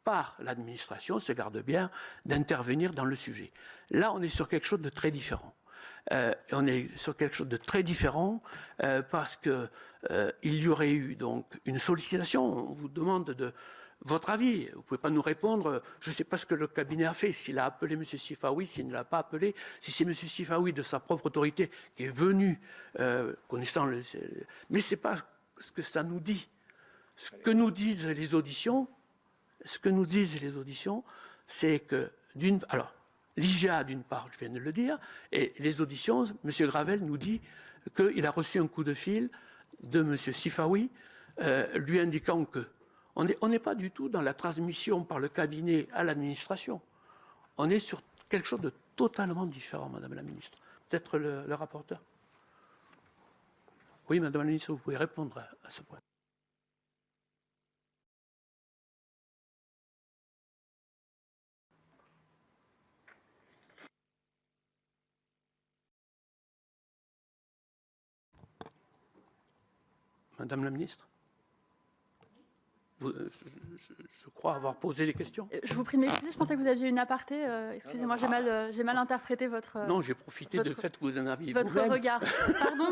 par l'administration se garde bien d'intervenir dans le sujet. Là, on est sur quelque chose de très différent. On est sur quelque chose de très différent parce qu'il y aurait eu donc une sollicitation. On vous demande de votre avis. Vous ne pouvez pas nous répondre. Je ne sais pas ce que le cabinet a fait. S'il a appelé M. Sifaoui, s'il ne l'a pas appelé, si c'est M. Sifaoui de sa propre autorité qui est venu, connaissant le... Mais ce n'est pas ce que ça nous dit. Ce que nous disent les auditions, c'est que alors, l'IGA, d'une part, je viens de le dire, et les auditions, M. Gravel nous dit qu'il a reçu un coup de fil de M. Sifaoui lui indiquant que on n'est pas du tout dans la transmission par le cabinet à l'administration. On est sur quelque chose de totalement différent, Madame la Ministre. Peut-être le rapporteur. Oui, Madame la Ministre, vous pouvez répondre à ce point. Madame la Ministre, je crois avoir posé les questions. Je vous prie de m'excuser, je pensais que vous aviez une aparté. Excusez-moi, j'ai mal interprété votre... Non, j'ai profité du fait que vous en aviez votre regard.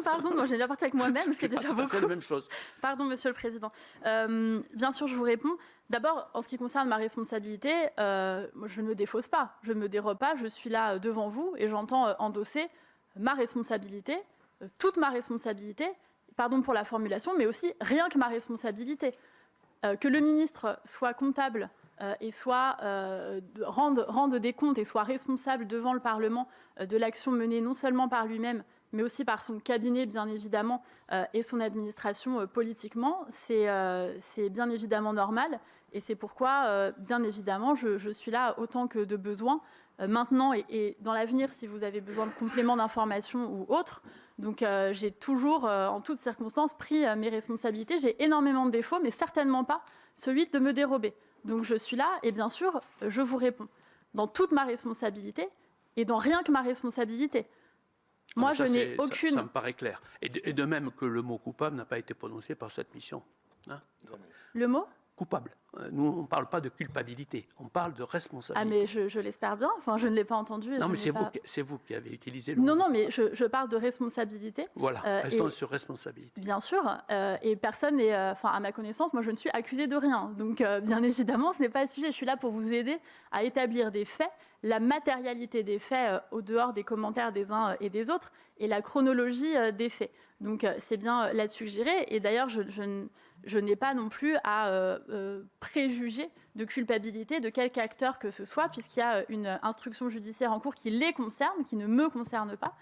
Pardon, non, j'ai une aparté avec moi-même, ce qui est déjà beaucoup. C'est la même chose. Pardon, Monsieur le Président. Bien sûr, je vous réponds. D'abord, en ce qui concerne ma responsabilité, moi, je ne me défausse pas, je ne me dérobe pas, je suis là devant vous et j'entends endosser ma responsabilité, toute ma responsabilité, pardon pour la formulation, mais aussi rien que ma responsabilité. Que le ministre soit comptable et soit rende des comptes et soit responsable devant le Parlement de l'action menée non seulement par lui-même, mais aussi par son cabinet, bien évidemment, et son administration politiquement, c'est bien évidemment normal. Et c'est pourquoi, bien évidemment, je suis là autant que de besoin, maintenant et dans l'avenir, si vous avez besoin de compléments d'information ou autres. Donc j'ai toujours, en toutes circonstances, pris mes responsabilités. J'ai énormément de défauts, mais certainement pas celui de me dérober. Donc je suis là et bien sûr, je vous réponds dans toute ma responsabilité et dans rien que ma responsabilité. Moi, je n'ai aucune... Ça me paraît clair. Et de même que le mot coupable n'a pas été prononcé par cette mission. Hein, le mot coupable. Nous, on ne parle pas de culpabilité, on parle de responsabilité. Ah, mais je l'espère bien. Enfin, je ne l'ai pas entendu. Non, mais c'est vous qui avez utilisé le mot. Non, mais je parle de responsabilité. Voilà, restons sur responsabilité. Bien sûr. Et personne n'est, à ma connaissance, moi, je ne suis accusée de rien. Donc, bien évidemment, ce n'est pas le sujet. Je suis là pour vous aider à établir des faits, la matérialité des faits au dehors des commentaires des uns et des autres, et la chronologie des faits. Donc, c'est bien là-dessus que j'irai. Et d'ailleurs, je n'ai pas non plus à préjuger de culpabilité de quelque acteur que ce soit, puisqu'il y a une instruction judiciaire en cours qui les concerne, qui ne me concerne pas.